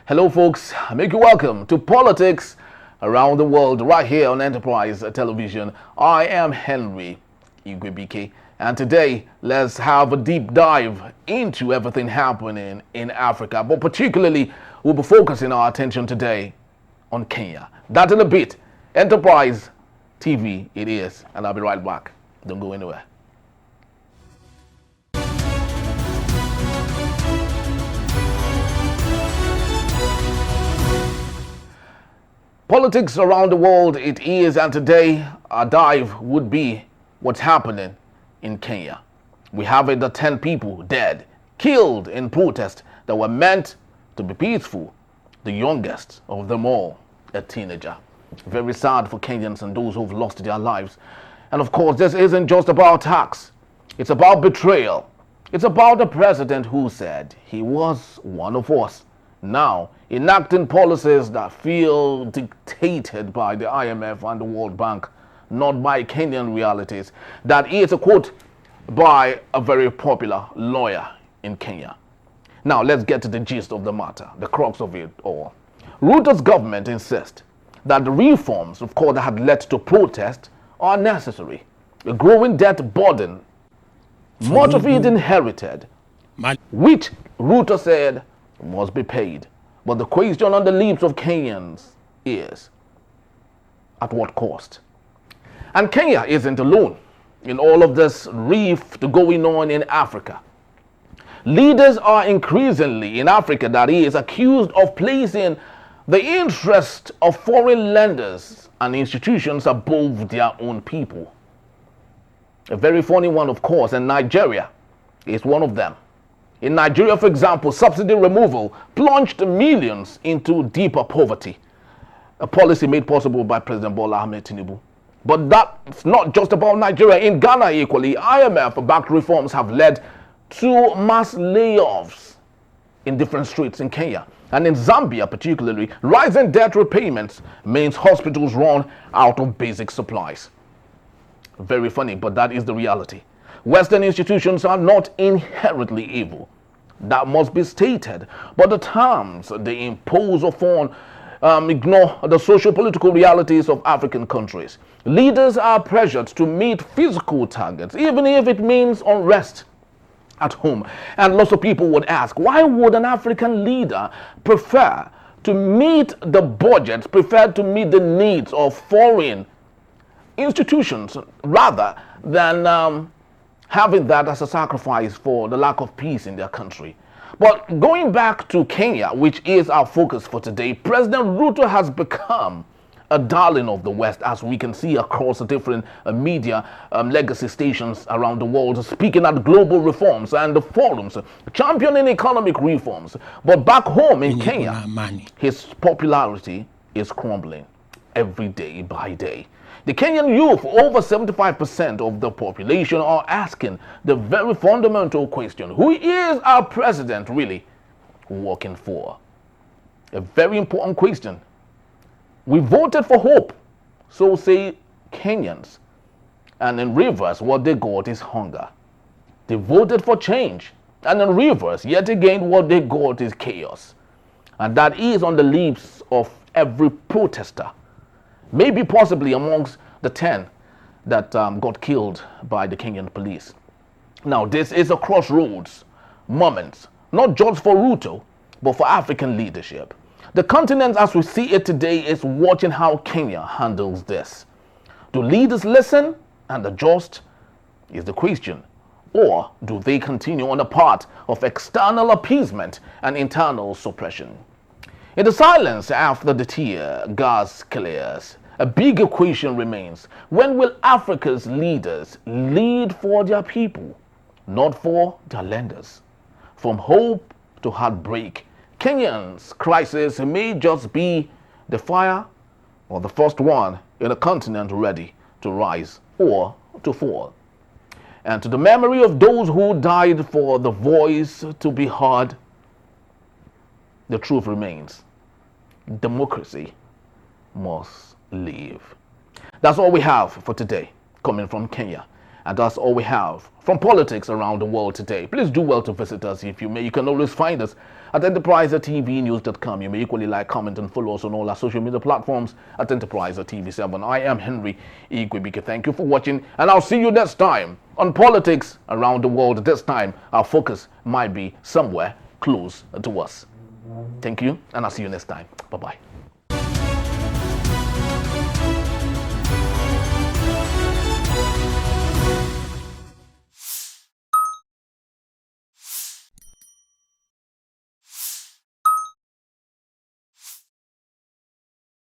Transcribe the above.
Hello folks, I make you welcome to Politics Around the World right here on Enterprise Television. I am Henry Igwebike, and today let's have a deep dive into everything happening in Africa, but particularly we'll be focusing our attention today on Kenya. That in a bit. Enterprise TV it is, and I'll be right back. Don't go anywhere. Politics around the world it is, and today our dive would be what's happening in Kenya. We have the 10 people dead, killed in protest that were meant to be peaceful. The youngest of them all, a teenager. Very sad for Kenyans and those who've lost their lives. And of course, this isn't just about tax. It's about betrayal. It's about the president who said he was one of us, now enacting policies that feel dictated by the IMF and the World Bank, not by Kenyan realities. That is a quote by a very popular lawyer in Kenya. Now let's get to the gist of the matter, the crux of it all. Ruto's government insists that the reforms, of course, that had led to protest are necessary. A growing debt burden, much of it inherited, which Ruto said must be paid. But the question on the lips of Kenyans is, at what cost? And Kenya isn't alone in all of this rift going on in Africa. Leaders are increasingly in Africa, that is, accused of placing the interest of foreign lenders and institutions above their own people. A very funny one, of course, and Nigeria is one of them. In Nigeria, for example, subsidy removal plunged millions into deeper poverty, a policy made possible by President Bola Ahmed Tinubu. But that's not just about Nigeria. In Ghana, equally, IMF-backed reforms have led to mass layoffs in different streets in Kenya. And in Zambia, particularly, rising debt repayments means hospitals run out of basic supplies. Very funny, but that is the reality. Western institutions are not inherently evil. That must be stated. But the terms they impose upon ignore the socio-political realities of African countries. Leaders are pressured to meet physical targets, even if it means unrest at home. And lots of people would ask, why would an African leader prefer to meet the budget, prefer to meet the needs of foreign institutions rather than having that as a sacrifice for the lack of peace in their country? But going back to Kenya, which is our focus for today, President Ruto has become a darling of the West, as we can see across the different media legacy stations around the world, speaking at global reforms and the forums, championing economic reforms. But back home in Kenya, his popularity is crumbling every day by day. The Kenyan youth, over 75% of the population, are asking the very fundamental question: who is our president really working for? A very important question. We voted for hope, so say Kenyans. And in reverse, what they got is hunger. They voted for change. And in reverse, yet again, what they got is chaos. And that is on the lips of every protester. Maybe possibly amongst the 10 that got killed by the Kenyan police. Now, this is a crossroads moment, not just for Ruto, but for African leadership. The continent as we see it today is watching how Kenya handles this. Do leaders listen and adjust is the question, or do they continue on the path of external appeasement and internal suppression? In the silence after the tear gas clears, a big question remains: when will Africa's leaders lead for their people, not for their lenders? From hope to heartbreak, Kenya's crisis may just be the fire or the first one in a continent ready to rise or to fall. And to the memory of those who died for the voice to be heard, the truth remains: democracy must live. That's all we have for today, coming from Kenya. And that's all we have from politics around the world today. Please do well to visit us if you may. You can always find us at enterprisetvnews.com. You may equally like, comment, and follow us on all our social media platforms at Enterprise TV7. I am Henry Igwebike. Thank you for watching, and I'll see you next time on politics around the world. This time, our focus might be somewhere close to us. Thank you, and I'll see you next time. Bye-bye.